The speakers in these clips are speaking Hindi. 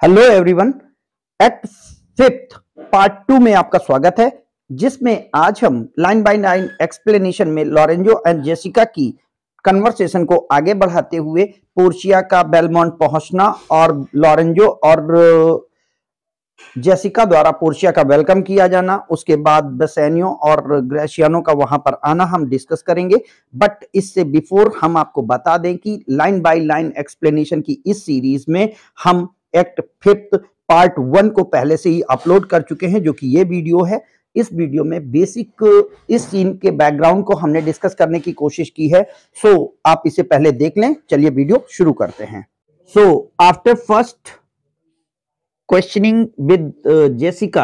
Hello everyone. Act fifth part 2 में आपका स्वागत है, जिसमें आज हम लाइन बाय लाइन एक्सप्लेनेशन में लॉरेंजो एंड जेसिका की कन्वर्सेशन को आगे बढ़ाते हुए पोर्शिया का बेलमोंट पहुंचना और लॉरेंजो और जेसिका द्वारा पोर्शिया का वेलकम किया जाना, उसके बाद बेसेनियो और ग्रेशियानो का वहां पर आना हम डिस्कस करेंगे। बट इससे बिफोर हम आपको बता दें कि लाइन बाय लाइन एक्सप्लेनेशन की इस सीरीज में हम एक्ट फिफ्थ पार्ट 1 को पहले से ही अपलोड कर चुके हैं, जो कि ये वीडियो है। इस वीडियो में बेसिक इस सीन के बैकग्राउंड को हमने डिस्कस करने की कोशिश की है, सो आप इसे पहले देख लें। चलिए वीडियो शुरू करते हैं। So after first questioning with Jessica,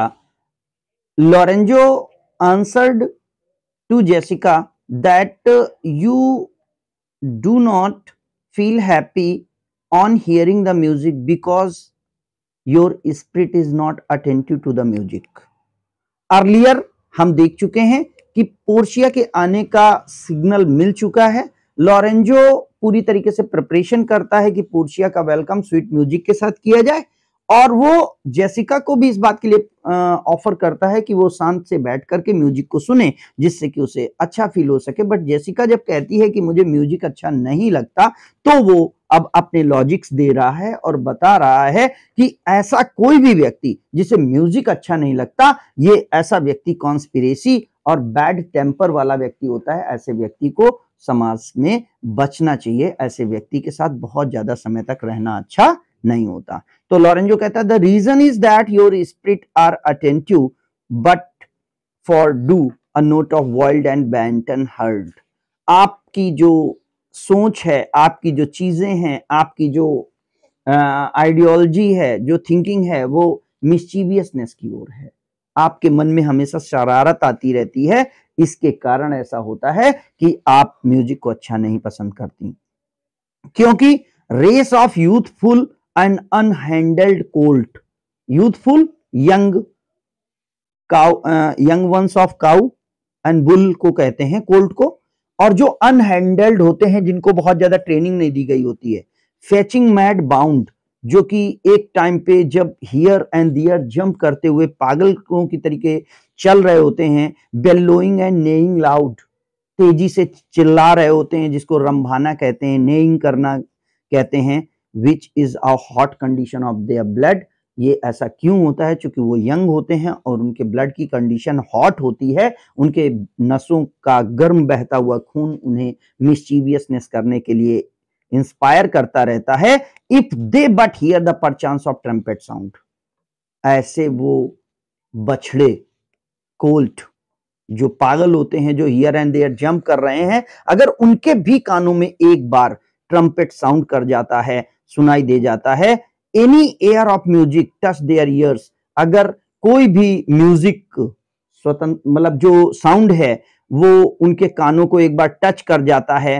Lorenzo answered to Jessica that you do not feel happy on hearing the music because your spirit is not attentive to the music. Earlier हम देख चुके हैं कि पोर्शिया के आने का सिग्नल मिल चुका है। लॉरेंजो पूरी तरीके से प्रिपरेशन करता है कि पोर्शिया का वेलकम स्वीट म्यूजिक के साथ किया जाए, और वो जेसिका को भी इस बात के लिए ऑफर करता है कि वो शांत से बैठ करके म्यूजिक को सुने, जिससे कि उसे अच्छा फील हो सके। बट जेसिका जब कहती है कि मुझे म्यूजिक अच्छा नहीं लगता, तो वो अब अपने लॉजिक्स दे रहा है और बता रहा है कि ऐसा कोई भी व्यक्ति जिसे म्यूजिक अच्छा नहीं लगता, ये ऐसा व्यक्ति कॉन्स्पिरेसी और बैड टेम्पर वाला व्यक्ति होता है। ऐसे व्यक्ति को समाज में बचना चाहिए, ऐसे व्यक्ति के साथ बहुत ज्यादा समय तक रहना अच्छा नहीं होता। तो लॉरेंजो कहता है the reason is that your spirit are attentive but for do a note of wild and wanton herd. आपकी जो सोच है, आपकी जो चीजें हैं, आपकी जो आइडियोलॉजी है, जो थिंकिंग है, वो मिस्चीवियसनेस की ओर है। आपके मन में हमेशा शरारत आती रहती है। इसके कारण ऐसा होता है कि आप म्यूजिक को अच्छा नहीं पसंद करती, क्योंकि race of youthful and unhandled colt, youthful young cow, young ones of cow and bull को कहते हैं कोल्ट को, और जो अनहैंडल्ड होते हैं, जिनको बहुत ज्यादा ट्रेनिंग नहीं दी गई होती है। फेचिंग मैड बाउंड, जो कि एक टाइम पे जब हियर एंड दियर जंप करते हुए पागलों की तरीके चल रहे होते हैं। बेलोइंग एंड नेइंग लाउड, तेजी से चिल्ला रहे होते हैं, जिसको रंभाना कहते हैं, नेइंग करना कहते हैं। Which is a hot condition of their blood, ये ऐसा क्यों होता है? क्योंकि वो यंग होते हैं और उनके ब्लड की कंडीशन हॉट होती है। उनके नसों का गर्म बहता हुआ खून उन्हें मिस्चीवियसनेस करने के लिए इंस्पायर करता रहता है। If they but hear the perchance of trumpet sound, ऐसे वो बछड़े कोल्ट जो पागल होते हैं, जो हियर एंड देयर जंप कर रहे हैं, अगर उनके भी कानों में एक बार ट्रम्पेट साउंड कर जाता है, सुनाई दे जाता है, any air of music touch their ears, अगर कोई भी म्यूजिक स्वतंत्र मतलब जो साउंड है वो उनके कानों को एक बार टच कर जाता है,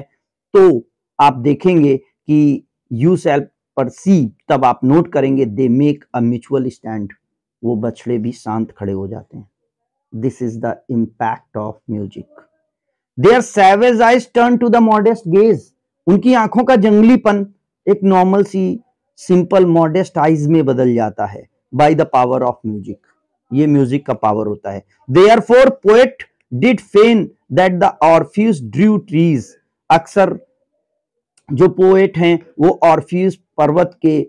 तो आप देखेंगे कि यू शैल परसीव, तब आप नोट करेंगे, they make a mutual stand, वो बछड़े भी शांत खड़े हो जाते हैं। This is the impact of music. Their savage eyes turn to the modest gaze. उनकी आंखों का जंगलीपन एक नॉर्मल सी सिंपल मॉडेस्ट आइज में बदल जाता है by the power of music. ये म्यूजिक का पावर होता है। Therefore poet did feign that the Orpheus drew trees. अक्सर जो पोएट हैं वो ऑर्फियस पर्वत के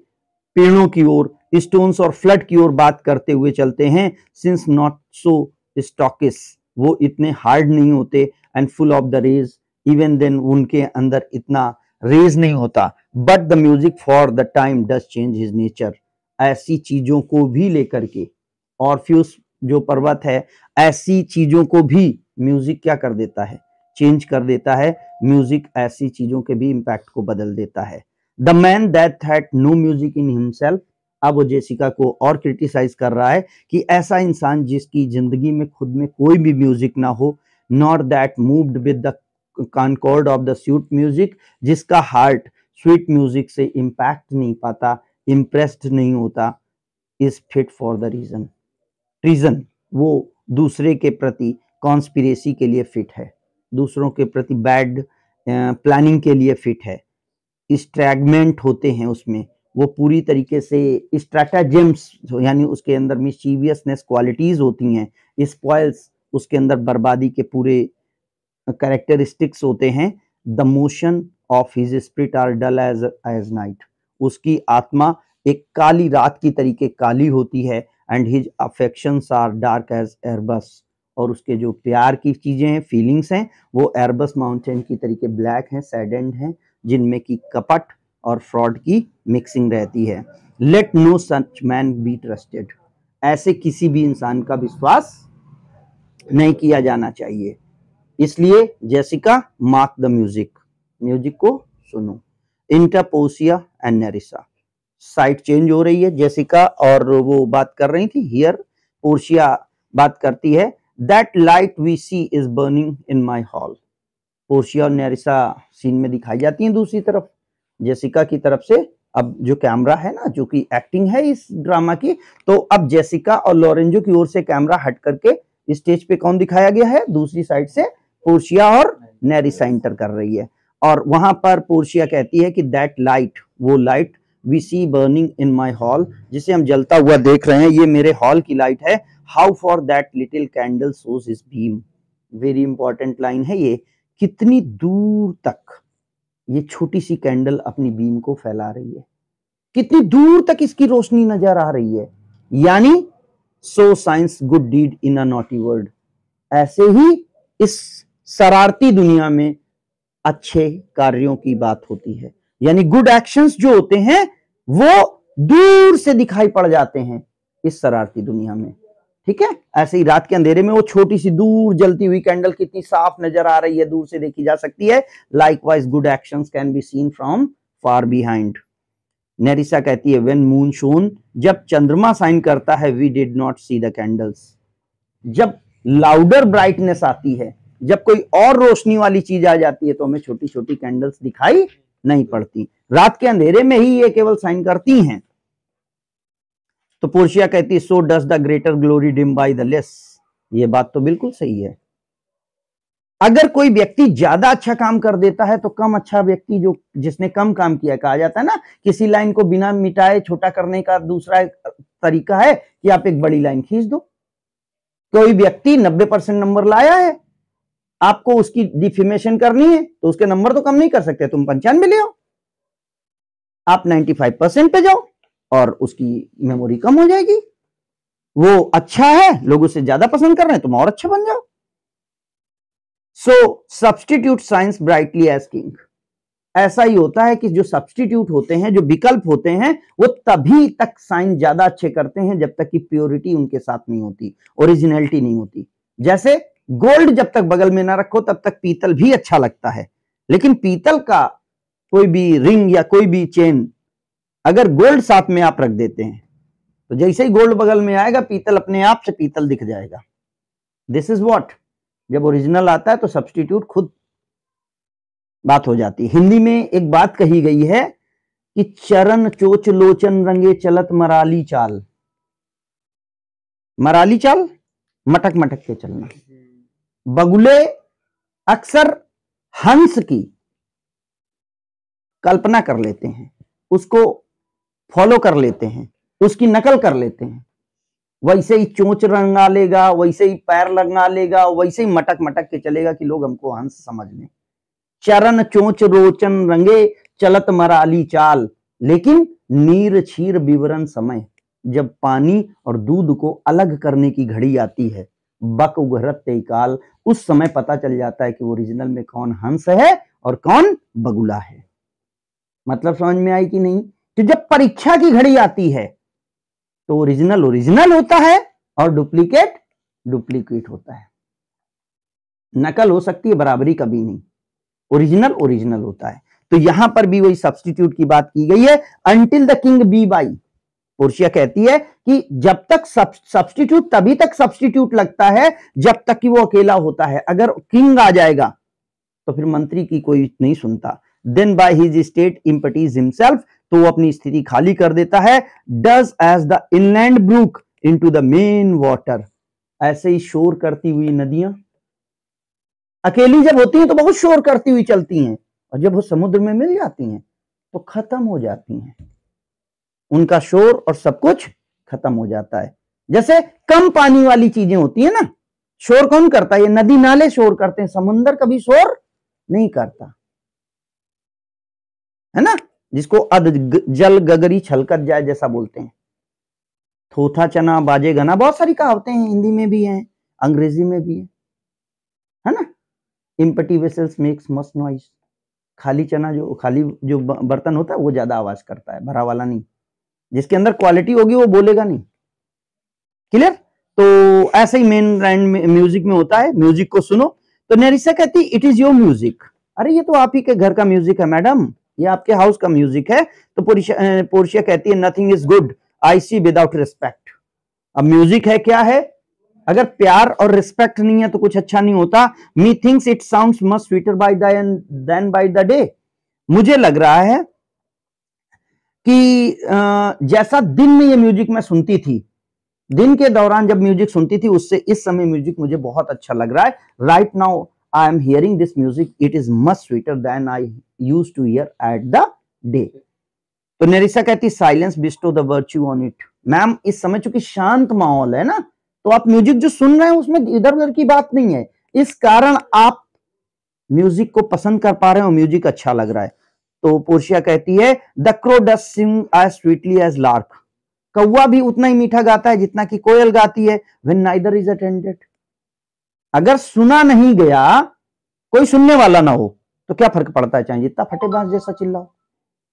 पेड़ों की ओर, स्टोन्स और फ्लड की ओर बात करते हुए चलते हैं। सिंस नॉट सो स्टॉकिस, वो इतने हार्ड नहीं होते, and full of the rage, even then उनके अंदर इतना रेज नहीं होता। But the music for the time does change his nature, ऐसी चीजों को भी लेकर के ऑर्फ्यूस जो पर्वत है, ऐसी चीजों को भी म्यूजिक क्या कर देता है? चेंज कर देता है। म्यूजिक ऐसी चीजों के भी इंपैक्ट को बदल देता है। The man that had no music in himself, अब वो जेसिका को और क्रिटिसाइज कर रहा है कि ऐसा इंसान जिसकी जिंदगी में खुद में कोई भी म्यूजिक ना हो, not that moved with the concord of the sweet music, जिसका हार्ट स्वीट म्यूजिक से इंपैक्ट नहीं पाता, इंप्रेस्ड नहीं होता, is fit for the reason, वो दूसरे के प्रति कॉन्स्पिरेसी के लिए फिट है, दूसरों के प्रति बैड प्लानिंग के लिए फिट है। स्ट्रैगमेंट होते हैं उसमें, वो पूरी तरीके से स्ट्रैटेजेम्स यानी उसके अंदर मिस्चीवियसनेस क्वालिटीज होती हैं, स्पॉइल्स उसके अंदर बर्बादी के पूरे कैरेक्टरिस्टिक्स होते हैं। The motion of his spirit are dull as night, उसकी आत्मा एक काली रात की तरीके काली होती है। And his affections are dark as Erebus, और उसके जो प्यार की चीजें हैं, फीलिंग्स हैं, वो एयरबस माउंटेन की तरीके ब्लैक हैं, सैडेंड हैं, जिनमें की कपट और फ्रॉड की मिक्सिंग रहती है। Let no such man be trusted, ऐसे किसी भी इंसान का विश्वास नहीं किया जाना चाहिए। इसलिए Jessica mark the music, music को सुनो। इंटरपोसिया एंड नेरिसा, साइड चेंज हो रही है, जेसिका और वो बात कर रही थी, हियर पोर्शिया बात करती है, that light we see is burning in my hall. Portia और नेरिसा सीन में दिखाई जाती हैं दूसरी तरफ, जेसिका की तरफ से। अब जो कैमरा है ना, जो कि एक्टिंग है इस ड्रामा की, तो अब जेसिका और लोरेंजो की ओर से कैमरा हट करके स्टेज पे कौन दिखाया गया है, दूसरी साइड से पोर्शिया और नेरिसा एंटर कर रही है। और वहां पर पोर्शिया कहती है कि दैट लाइट, वो light we see burning in my hall, जिसे हम जलता हुआ देख रहे हैं, ये मेरे हॉल की लाइट है। How for that little candle shows his beam, very important line है ये, कितनी दूर तक ये छोटी सी कैंडल अपनी बीम को फैला रही है, कितनी दूर तक इसकी रोशनी नजर आ रही है। यानी so shines good deed in a naughty world, ऐसे ही इस शरारती दुनिया में अच्छे कार्यों की बात होती है। यानी गुड एक्शंस जो होते हैं वो दूर से दिखाई पड़ जाते हैं इस शरारती दुनिया में। ठीक है, ऐसे ही रात के अंधेरे में वो छोटी सी दूर जलती हुई कैंडल कितनी साफ नजर आ रही है, दूर से देखी जा सकती है। Likewise good actions can be seen from far behind. नेरिसा कहती है व्हेन मून शोन, जब चंद्रमा साइन करता है, we did not see the candles, जब लाउडर ब्राइटनेस आती है, जब कोई और रोशनी वाली चीज आ जाती है, तो हमें छोटी छोटी कैंडल्स दिखाई नहीं पड़ती, रात के अंधेरे में ही ये केवल साइन करती हैं। तो पोर्शिया कहती है so does the greater glory dim by the less, ये बात तो बिल्कुल सही है। अगर कोई व्यक्ति ज्यादा अच्छा काम कर देता है तो कम अच्छा व्यक्ति जो जिसने कम काम किया, कहा जाता है ना किसी लाइन को बिना मिटाए छोटा करने का दूसरा तरीका है कि आप एक बड़ी लाइन खींच दो। कोई व्यक्ति 90% नंबर लाया है, आपको उसकी डिफेमेशन करनी है तो उसके नंबर तो कम नहीं कर सकते, तुम 95 ले आओ, आप 95% पे जाओ और उसकी मेमोरी कम हो जाएगी। वो अच्छा है, लोग उसे ज्यादा पसंद कर रहे हैं, तुम और अच्छा बन जाओ। So substitute science brightly as king, ऐसा ही होता है कि जो सब्स्टिट्यूट होते हैं, जो विकल्प होते हैं, वो तभी तक साइन ज्यादा अच्छे करते हैं जब तक कि प्योरिटी उनके साथ नहीं होती, ओरिजिनलिटी नहीं होती। जैसे गोल्ड जब तक बगल में ना रखो तब तक पीतल भी अच्छा लगता है, लेकिन पीतल का कोई भी रिंग या कोई भी चेन अगर गोल्ड साथ में आप रख देते हैं तो जैसे ही गोल्ड बगल में आएगा, पीतल अपने आप से पीतल दिख जाएगा। दिस इज व्हाट, जब ओरिजिनल आता है तो सब्स्टिट्यूट खुद बात हो जाती है। हिंदी में एक बात कही गई है कि चरण चोच लोचन रंगे चलत मराली चाल, मराली चाल मटक मटक के चलना। बगुले अक्सर हंस की कल्पना कर लेते हैं, उसको फॉलो कर लेते हैं, उसकी नकल कर लेते हैं, वैसे ही चोंच रंगा लेगा, वैसे ही पैर लगा लेगा, वैसे ही मटक मटक के चलेगा कि लोग हमको हंस समझ लें। चरण चोंच रोचन रंगे चलत मराली चाल, लेकिन नीर छीर विवरण समय, जब पानी और दूध को अलग करने की घड़ी आती है, बक उघरत काल, उस समय पता चल जाता है कि ओरिजिनल में कौन हंस है और कौन बगुला है। मतलब समझ में आई कि नहीं? कि जब परीक्षा की घड़ी आती है तो ओरिजिनल ओरिजिनल होता है और डुप्लीकेट डुप्लीकेट होता है। नकल हो सकती है, बराबरी कभी नहीं, ओरिजिनल ओरिजिनल होता है। तो यहां पर भी वही सब्स्टिट्यूट की बात की गई है, until the king be by. Portia कहती है कि जब तक सब्स्टिट्यूट, तभी तक सब्स्टिट्यूट लगता है जब तक कि वो अकेला होता है। अगर किंग आ जाएगा तो फिर मंत्री की कोई नहीं सुनता। Then by his state empties himself, तो वो अपनी स्थिति खाली कर देता है। Does as the inland brook into the main water, ऐसे ही शोर करती हुई नदियां अकेली जब होती हैं तो बहुत शोर करती हुई चलती हैं, और जब वो समुद्र में मिल जाती हैं तो खत्म हो जाती हैं। उनका शोर और सब कुछ खत्म हो जाता है। जैसे कम पानी वाली चीजें होती है ना, शोर कौन करता है? ये नदी नाले शोर करते हैं, समुंदर कभी शोर नहीं करता, है ना, जिसको अध जल गगरी छलकत जाए जैसा बोलते हैं। थोथा चना बाजेगा ना, बहुत सारी कहावतें हैं, हिंदी में भी हैं, अंग्रेजी में भी है ना। Empty vessels makes much noise, खाली चना खाली जो बर्तन होता है वो ज्यादा आवाज करता है, भरा वाला नहीं। जिसके अंदर क्वालिटी होगी वो बोलेगा नहीं। क्लियर? तो ऐसे ही मेन ब्रांड म्यूजिक में होता है, म्यूजिक को सुनो। तो नेरिसा कहती इट इज योर म्यूजिक। अरे ये तो आप ही के घर का म्यूजिक है मैडम, ये आपके हाउस का म्यूजिक है। तो पोर्शिया कहती है nothing is good I see without respect. अब म्यूजिक है क्या है, अगर प्यार और रिस्पेक्ट नहीं है तो कुछ अच्छा नहीं होता। Me thinks it sounds much sweeter by than by the day. मुझे लग रहा है कि जैसा दिन में ये म्यूजिक मैं सुनती थी, दिन के दौरान जब म्यूजिक सुनती थी, उससे इस समय म्यूजिक मुझे बहुत अच्छा लग रहा है। Right now I am hearing this music, it is much sweeter than I used to hear at the day. तो नेरिसा कहती silence bestows the virtue on it. Ma'am इस समय चूंकि शांत माहौल है ना, तो आप म्यूजिक जो सुन रहे हैं उसमें इधर उधर की बात नहीं है, इस कारण आप म्यूजिक को पसंद कर पा रहे हो, म्यूजिक अच्छा लग रहा है। तो पोर्शिया कहती है the crow does sing as sweetly as lark. कौवा भी उतना ही मीठा गाता है जितना कि कोयल गाती है। व्हेन नाइदर इज अटेंडेड, अगर सुना नहीं गया, कोई सुनने वाला ना हो, तो क्या फर्क पड़ता है, चाहे जितना फटे बांस जैसा चिल्लाओ,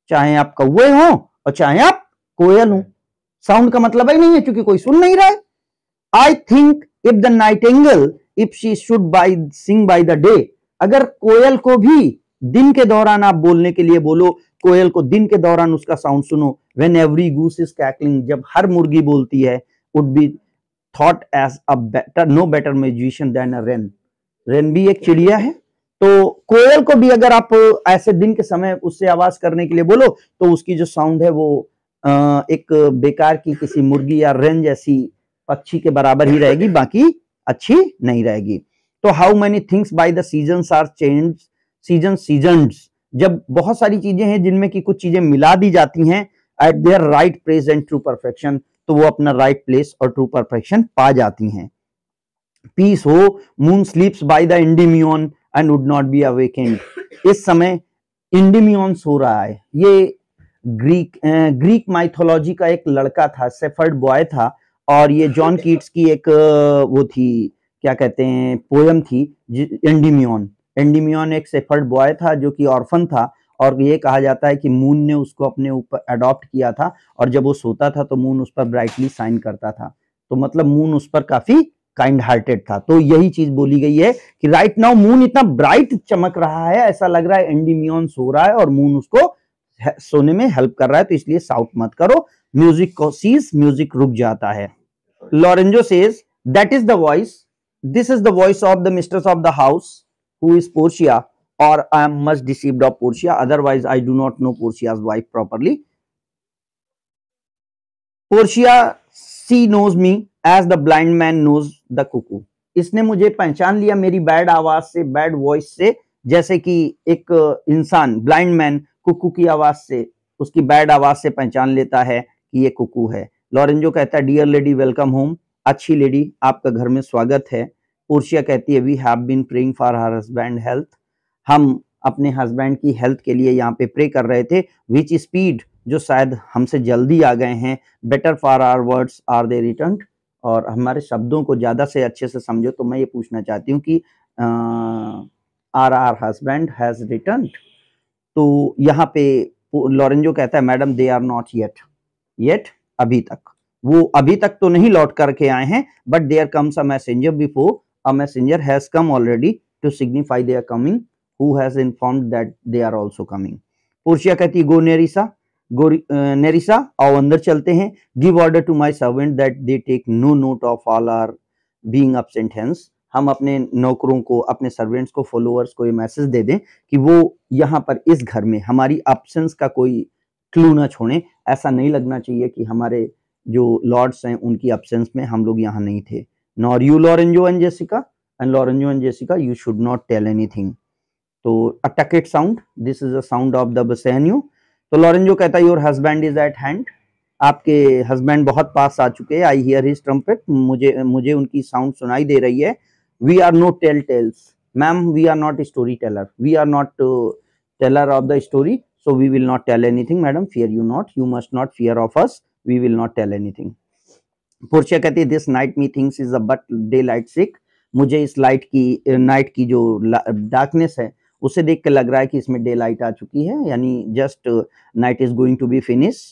चाहे आप कौवे हो और चाहे आप कोयल हो, साउंड का मतलब ही नहीं है, क्योंकि कोई सुन नहीं रहा है। I think if the nightingale if she should by sing by the day, अगर कोयल को भी दिन के दौरान आप बोलने के लिए बोलो, कोयल को दिन के दौरान उसका साउंड सुनो। When every goose is cackling, जब हर मुर्गी बोलती है, would be thought as a better no better musician than a wren. Wren भी एक चिड़िया है, तो कोयल को भी अगर आप ऐसे दिन के समय उससे आवाज करने के लिए बोलो, तो उसकी जो साउंड है वो एक बेकार की किसी मुर्गी या रेन जैसी पक्षी के बराबर ही रहेगी, बाकी अच्छी नहीं रहेगी। तो how many things by the seasons are change, seasons, जब बहुत सारी चीजें हैं जिनमें की कुछ चीजें मिला दी जाती हैं at their right place and true perfection, तो वो अपना राइट प्लेस और ट्रू परफेक्शन पा जाती हैं। पीस हो, moon sleeps by the Endymion and would not be awakened. इस समय इंडिमियन सो रहा है। ये ग्रीक माइथोलॉजी का एक लड़का था, सेफर्ड बॉय था, और ये जॉन कीट्स की एक वो थी, क्या कहते हैं, पोयम थी एंडिमियन। एंडिमियन एक सेफर्ड बॉय था जो कि ऑर्फन था, और ये कहा जाता है कि मून ने उसको अपने ऊपर अडॉप्ट किया था, और जब वो सोता था तो मून उस पर ब्राइटली शाइन करता था। तो मतलब मून उस पर काफी काइंड हार्टेड था। तो यही चीज बोली गई है कि राइट नाउ मून इतना ब्राइट चमक रहा है, ऐसा लग रहा है एंडिमियन सो रहा है और मून उसको सोने में हेल्प कर रहा है, तो इसलिए साउट मत करो। म्यूजिक को सीज, म्यूजिक रुक जाता है। Lorenzo says that is the voice, this is the voice of the mistress of the house who is Portia, or I am much deceived of Portia, otherwise I do not know Portia's wife properly. Portia, she knows me as the blind man knows the cuckoo. इसने मुझे पहचान लिया मेरी बैड आवाज से, बैड वॉइस से, जैसे कि एक इंसान ब्लाइंड मैन कुकू की आवाज से, उसकी बैड आवाज से पहचान लेता है कि ये कुकू है। लॉरेंजो कहता है डियर लेडी वेलकम होम, अच्छी लेडी आपका घर में स्वागत है। पोर्शिया कहती है we have been praying for her husband health, हम अपने हस्बैंड की हेल्थ के लिए यहाँ पे प्रे कर रहे थे। विच स्पीड, जो शायद हमसे जल्दी आ गए हैं। Better for our words are they return, और हमारे शब्दों को ज्यादा से अच्छे से समझो। तो मैं ये पूछना चाहती हूँ कि आर हस्बैंड हैज रिटर्न। तो यहाँ पे लॉरेंजो कहता है madam they are not yet, yet अभी तक, वो अभी तक तो नहीं लौट करके आए हैं, but there comes a messenger before, a messenger has come already to signify they are coming, who has informed that they are also coming. Portia कहती है गो नेरिसा, गो नेरिसा आओ अंदर चलते हैं। Give order to my servant that they take no note of all our being absent hence, हम अपने नौकरों को, अपने सर्वेंट्स को, फॉलोअर्स को ये मैसेज दे दें कि वो यहाँ पर इस घर में हमारी एब्सेंस का कोई क्लू ना छोड़ें। ऐसा नहीं लगना चाहिए कि हमारे जो लॉर्ड्स हैं उनकी एब्सेंस में हम लोग यहाँ नहीं थे। nor you Lorenzo and Jessica, and Lorenzo and Jessica you should not tell anything. तो a tucket sound, this is a sound of the Bassanio. तो Lorenzo कहता है your husband is at hand, आपके हस्बैंड बहुत पास आ चुके हैं। आई हियर हिज ट्रम्पेट, मुझे उनकी साउंड सुनाई दे रही है। We are not tell tales ma'am, we are not story teller, we are not teller of the story, so we will not tell anything madam, fear you not, you must not fear of us, we will not tell anything। Portia कहती है this night me things is a but day light sick, मुझे इस नाइट की जो डार्कनेस है उसे देख के लग रहा है कि इसमें डे लाइट आ चुकी है, यानी just night is going to be finish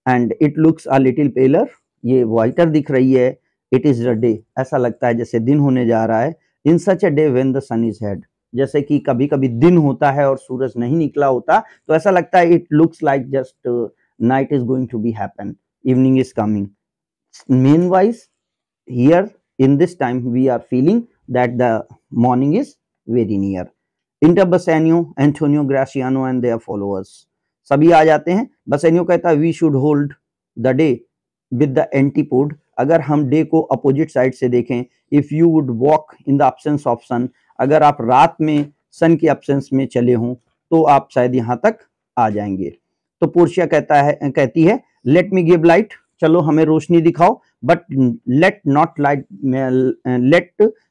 and it looks a little paler, ये वाइटर दिख रही है। इट इज अ डे, ऐसा लगता है जैसे दिन होने जा रहा है। In such a day when the sun is head, जैसे कि कभी कभी दिन होता है और सूरज नहीं निकला होता, तो ऐसा लगता है it looks like just night is going to be happen, evening is coming. Meanwhile, here in this time we are feeling that the morning is very near. Enter Bassanio, Antonio Graciano and their followers. सभी आ जाते हैं। बसेनियो कहता है we should hold the day with the antipode, अगर हम डे को अपोजिट साइड से देखें, if you would walk in the absence of sun, अगर आप रात में सन की एब्सेंस में चले हों तो आप शायद यहाँ तक आ जाएंगे। तो पोर्शिया कहती है लेट मी गिव लाइट, चलो हमें रोशनी दिखाओ, but let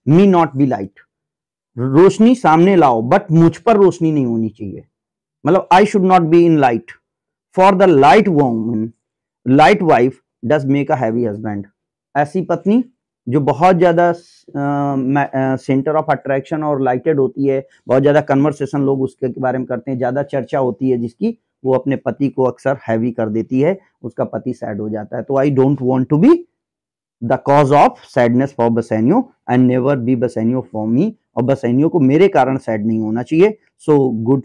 me not be light, रोशनी सामने लाओ बट मुझ पर रोशनी नहीं होनी चाहिए, मतलब I should not be in light. For the light woman light wife does make a heavy husband, ऐसी पत्नी जो बहुत ज्यादा सेंटर ऑफ अट्रैक्शन और लाइटेड होती है, बहुत ज्यादा कन्वर्सेशन लोग उसके बारे में करते हैं, ज्यादा चर्चा होती है जिसकी, वो अपने पति को अक्सर हैवी कर देती है, उसका पति सैड हो जाता है। तो I don't want to be the cause of sadness for Bassanio and never be Bassanio for me, और बसेनियो को मेरे कारण सैड नहीं होना चाहिए। So good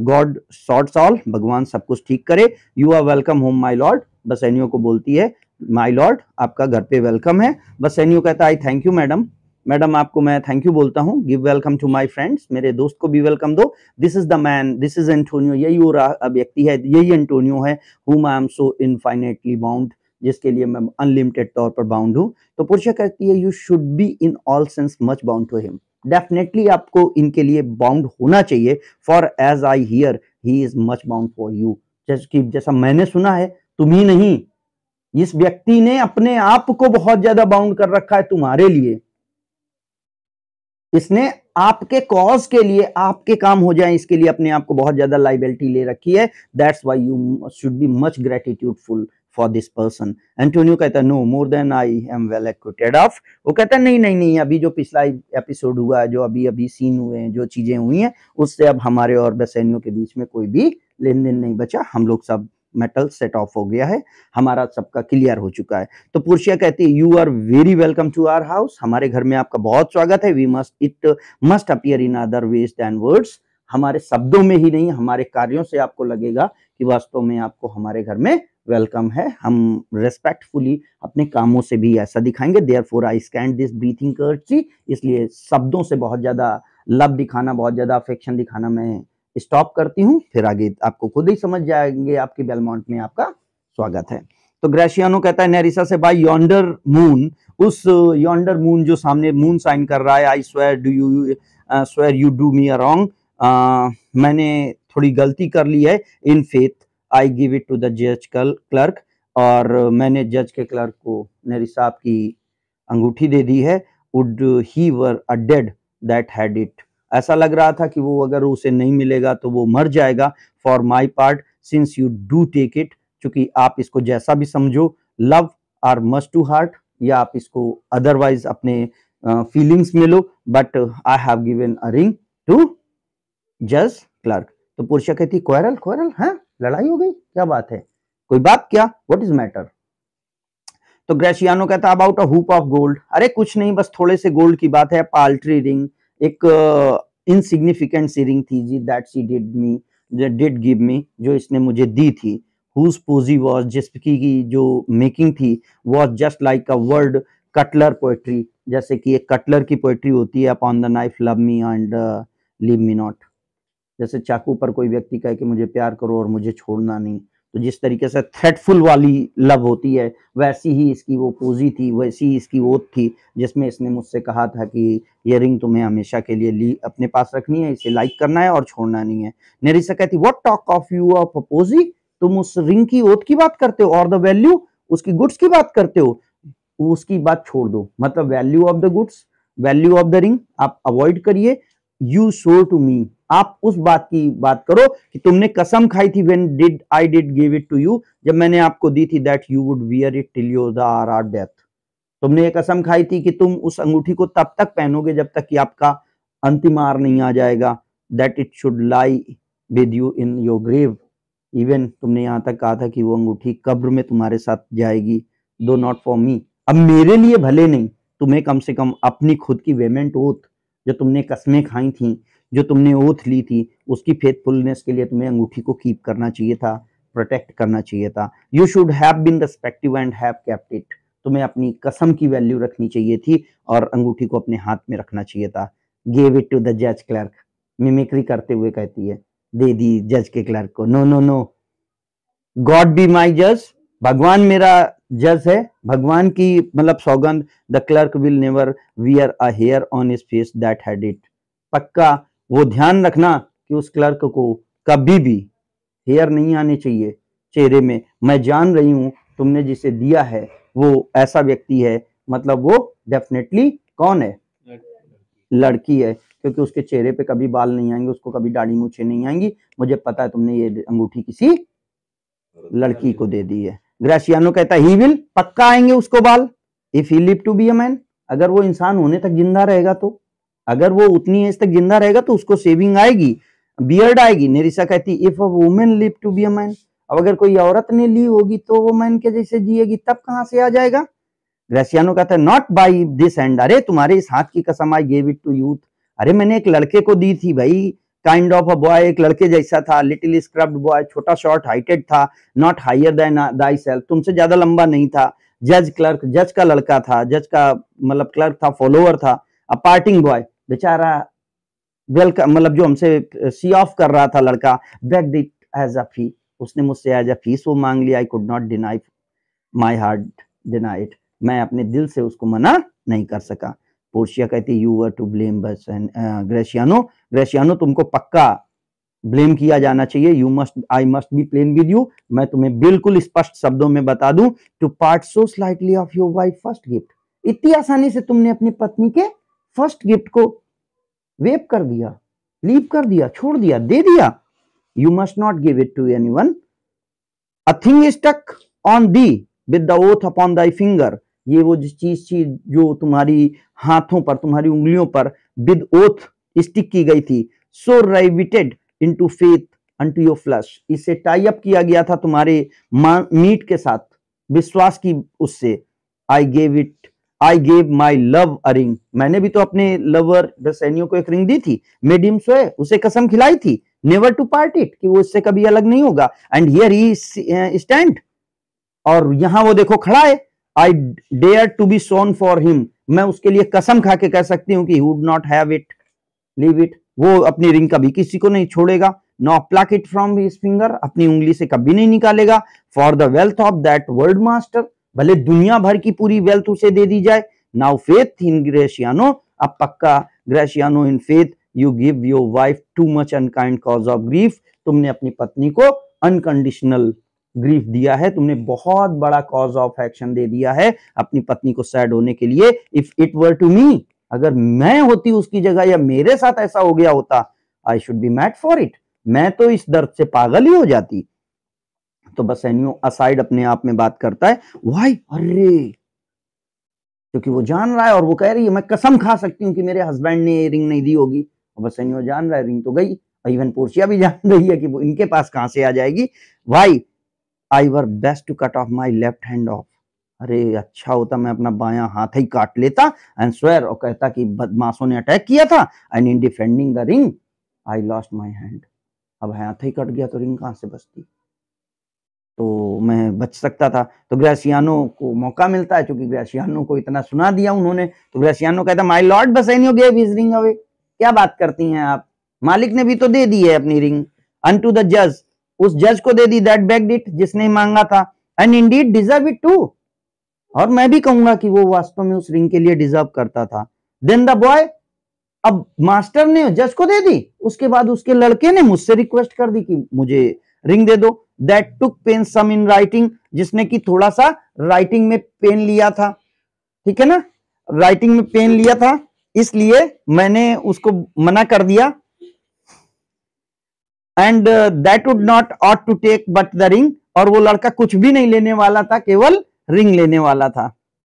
god sorts all, भगवान सब कुछ ठीक करे। You are welcome home my lord, Bassanio को बोलती है माई लॉर्ड आपका घर पे वेलकम है। बसेनियो कहता है I thank you madam, madam आपको मैं थैंक यू बोलता हूँ। Give welcome to my friends, मेरे दोस्त को भी वेलकम दो। This is the man, this is Antonio, यही वो व्यक्ति है, यही एंटोनियो है, whom I am so infinitely bound, जिसके लिए मैं अनलिमिटेड तौर पर बाउंड हूँ। तो पोर्शिया कहती है you should be in all sense much bound to him, definitely आपको इनके लिए बाउंड होना चाहिए। For as I hear he is much bound for you, जैसा मैंने सुना है तुम ही नहीं, इस व्यक्ति ने अपने आप को बहुत ज्यादा बाउंड कर रखा है तुम्हारे लिए, इसने आपके कॉज के लिए, आपके काम हो जाए इसके लिए अपने आप को बहुत ज्यादा लाइबिलिटी ले रखी है। That's why you should be much gratitudeful for this person. Antonio कहता है no more than I am well acquitted of, वो कहता है नहीं नहीं नहीं, अभी जो पिछला एपिसोड हुआ है, जो अभी अभी सीन हुए हैं, जो चीजें हुई हैं, उससे अब हमारे और बसेनियो के बीच में कोई भी लेन देन नहीं बचा, हम लोग सब मेटल सेट ऑफ हो गया है, हमारा सबका क्लियर हो चुका है। तो पोर्शिया कहती है you are very welcome to our house, हमारे घर में आपका बहुत स्वागत है। We must it must appear in other ways than words, हमारे शब्दों में ही नहीं हमारे कार्यों से आपको लगेगा कि वास्तव में आपको हमारे घर में वेलकम है। हम रेस्पेक्टफुली अपने कामों से भी ऐसा दिखाएंगे। Therefore I scan this breathing courtesy, इसलिए शब्दों से बहुत ज्यादा लव दिखाना, बहुत ज्यादा अफेक्शन दिखाना मैं स्टॉप करती हूँ, फिर आगे आपको खुद ही समझ जाएंगे, आपके बेलमोंट में आपका स्वागत है। तो ग्रेशियानो कहता है नेरिसा से बाय यॉन्डर मून, उस यॉन्डर मून जो सामने मून साइन कर रहा है, I swear you do me a wrong, मैंने थोड़ी गलती कर ली है, in faith I give it to the जज क्लर्क, और मैंने जज के क्लर्क को नेरिसा की अंगूठी दे दी है। Would he were a dead that had it, ऐसा लग रहा था कि वो अगर उसे नहीं मिलेगा तो वो मर जाएगा। For my part since you do take it, चूंकि आप इसको जैसा भी समझो, lover must to heart, या आप इसको अदरवाइज अपने फीलिंग्स में लो, but I have given a ring to जज क्लर्क। तो पोर्शिया कहती क्वेरल क्वेरल, हाँ लड़ाई हो गई, क्या बात है, कोई बात क्या, व्हाट इज मैटर। तो ग्रेशियानो कहता about a hoop of gold, अरे कुछ नहीं, बस थोड़े से गोल्ड की बात है। पाल्ट्री रिंग, एक इनसिग्निफिकेंट सी रिंग थी जी, that she did give me, जो इसने मुझे दी थी। हुज पोजी वॉज, जिसकी जो मेकिंग थी, was just like a word Cutler poetry, जैसे कि एक कटलर की पोएट्री होती है, upon the knife love me and leave me not, जैसे चाकू पर कोई व्यक्ति कहे कि मुझे प्यार करो और मुझे छोड़ना नहीं, तो जिस तरीके से थ्रेटफुल वाली लव होती है, वैसी ही इसकी वो पोजी थी, वैसी ही इसकी ओथ थी, जिसमें इसने मुझसे कहा था कि ये रिंग तुम्हें हमेशा के लिए अपने पास रखनी है, इसे लाइक करना है और छोड़ना नहीं है। नेरिसा कहती what talk of you of posy, तुम उस रिंग की ओथ की बात करते हो और द वैल्यू उसकी गुड्स की बात करते हो, उसकी बात छोड़ दो। मतलब value of the goods, value of the ring आप अवॉइड करिए। यू शो टू मी, आप उस बात की बात करो कि तुमने कसम खाई थी when did I did give it to you, जब मैंने आपको दी थी, that you would wear it till your hour death. तुमने ये कसम खाई थी कि तुम उस अंगूठी को तब तक पहनोगे जब तक कि आपका अंतिम आर नहीं आ जाएगा, that it should lie with you in your grave. Even तुमने यहां तक कहा था कि वो अंगूठी कब्र में तुम्हारे साथ जाएगी, दो नॉट फॉर मी। अब मेरे लिए भले नहीं, तुम्हें कम से कम अपनी खुद की वेमेंट ओथ, जो तुमने कस्में खाई थी, जो तुमने ओथ ली थी, उसकी फेथफुलनेस के लिए तुम्हें अंगूठी को कीप करना चाहिए था, प्रोटेक्ट करना चाहिए था। You should have been respective and have kept it. तुम्हें अपनी कसम की वैल्यू रखनी चाहिए थी और अंगूठी को अपने हाथ में रखना चाहिए था। गिव इट टू द जज क्लर्क, मिमिक्री करते हुए कहती है, दे दी जज के क्लर्क को। No no no, God be my जज, भगवान मेरा जज है, भगवान की मतलब सौगंध, the clerk will never wear a hair on his face that had it. पक्का वो ध्यान रखना कि उस क्लर्क को कभी भी हेयर नहीं आने चाहिए चेहरे में। मैं जान रही हूं तुमने जिसे दिया है वो ऐसा व्यक्ति है, मतलब वो डेफिनेटली कौन है, लड़की है, क्योंकि उसके चेहरे पे कभी बाल नहीं आएंगे, उसको कभी दाढ़ी मूछें नहीं आएंगी। मुझे पता है तुमने ये अंगूठी किसी लड़की को दे दी है। ग्रेशियानो कहता है ही विल, पक्का आएंगे उसको बाल, if he live to be a man, अगर वो इंसान होने तक जिंदा रहेगा तो, अगर वो उतनी एज तक जिंदा रहेगा तो उसको सेविंग आएगी, बियर्ड आएगी। नेरिसा कहती if a woman live to be a man, अब अगर कोई औरत ने ली होगी तो वो मैन के जैसे जिएगी, तब कहां से आ जाएगा। ग्रेशियानो कहता है नॉट बाई दिस हैंड, अरे तुम्हारे इस हाथ की कसम, I gave it to youth, अरे मैंने एक लड़के को दी थी भाई, काइंड ऑफ अ बॉय, एक लड़के जैसा था, लिटिल स्क्रब्ड बॉय, छोटा शॉर्ट हाइटेड था, not higher than thy self, तुमसे ज्यादा लंबा नहीं था, जज क्लर्क, जज का लड़का था, जज का मतलब क्लर्क था, फॉलोअर था, अ पार्टिंग बॉय, बेचारा वेलकम मतलब जो हमसे सी ऑफ कर रहा था लड़का, बेग्ड इट एज अ फी, उसने मुझसे एज अ फीस वो मांग लिया, I could not deny my heart deny it, मैं अपने दिल से उसको मना नहीं कर सका। पोर्शिया कहती यू वर टू ब्लेम बस एंड ग्रेशियानो, ग्रेशियानो तुमको पक्का ब्लेम किया जाना चाहिए। You must, I must be plain with you, मैं तुम्हें बिल्कुल स्पष्ट शब्दों में बता दूं, to part so slightly of your wife first gift, इतनी आसानी से तुमने अपनी पत्नी के फर्स्ट गिफ्ट को वेप कर दिया, लीव कर दिया, छोड़ दिया, दे दिया। You must not give it to anyone, a thing is stuck on thee with the oath upon thy finger, ये वो चीज थी जो तुम्हारी हाथों पर, तुम्हारी उंगलियों पर विद ओथ स्टिक की गई थी, so riveted into faith unto your flesh, इसे टाई अप किया गया था तुम्हारे मीट के साथ, विश्वास की उससे। आई gave it, I gave my love a ring, मैंने भी तो अपने लवर बेसैनियों को एक रिंग दी थी, मेड हिम स्वे, उसे कसम खिलाई थी, नेवर टू पार्ट इट, कि वो इससे कभी अलग नहीं होगा, एंड हियर ही स्टैंड, और यहां वो देखो खड़ा है, I dare to be sworn for him, मैं उसके लिए कसम खा के कह सकती हूँ कि he would not have it, leave it, वो अपनी रिंग कभी किसी को नहीं छोड़ेगा, no pluck it from his finger, अपनी उंगली से कभी नहीं निकालेगा, for the wealth of that world master, भले दुनिया भर की पूरी वेल्थ उसे दे दी जाए। नाउ फेथ इन ग्रेशियानो, अब पक्का Gratiano in faith, you give your wife too much unkind cause of grief, तुमने अपनी पत्नी को अनकंडीशनल ग्रीफ दिया है, तुमने बहुत बड़ा कॉज ऑफ एक्शन दे दिया है अपनी पत्नी को सैड होने के लिए। If it were to me, अगर मैं होती उसकी जगह या मेरे साथ ऐसा हो गया होता, I should be mad for it, मैं तो इस दर्द से पागल ही हो जाती। तो बसैनियो असाइड अपने आप में बात करता है, वाई, अरे, क्योंकि वो जान रहा है और वो कह रही है मैं कसम खा सकती हूँ कि मेरे हस्बैंड ने रिंग नहीं दी होगी, और बसैनियो जान रहा है रिंग तो गई, इवन पोर्शिया भी जान रही है कि वो इनके पास कहां से आ जाएगी। Why, I were best to cut off my left hand off, अरे अच्छा होता मैं अपना बायां हाथ ही काट लेता, एंड स्वेयर, और कहता कि बदमाशों ने अटैक किया था, and in defending the ring I lost my hand, अब हाथ ही कट गया तो रिंग कहां से बचती, तो मैं बच सकता था। तो ग्रेशियानो को मौका मिलता है, क्योंकि ग्रेशियानो को इतना सुना दिया उन्होंने, तो ग्रेशियानो कहता my lord Bassanio gave his ring away, क्या बात करती हैं आप, मालिक ने भी तो दे दी है अपनी रिंग, अनटू द जज, उस जज को दे दी, दैट बेग्ड इट, जिसने मांगा था, and indeed deserve it too, और मैं भी कहूंगा कि वो वास्तव में उस रिंग के लिए डिजर्व करता था। देन द बॉय, अब मास्टर ने जज को दे दी, उसके बाद उसके लड़के ने मुझसे रिक्वेस्ट कर दी कि मुझे रिंग दे दो, that took pain some in writing, जिसने कि थोड़ा सा राइटिंग में पेन लिया था, ठीक है ना, राइटिंग में पेन लिया था, इसलिए मैंने उसको मना कर दिया। And that would not ought to take but the ring, और वो लड़का कुछ भी नहीं लेने वाला था, केवल रिंग लेने वाला था।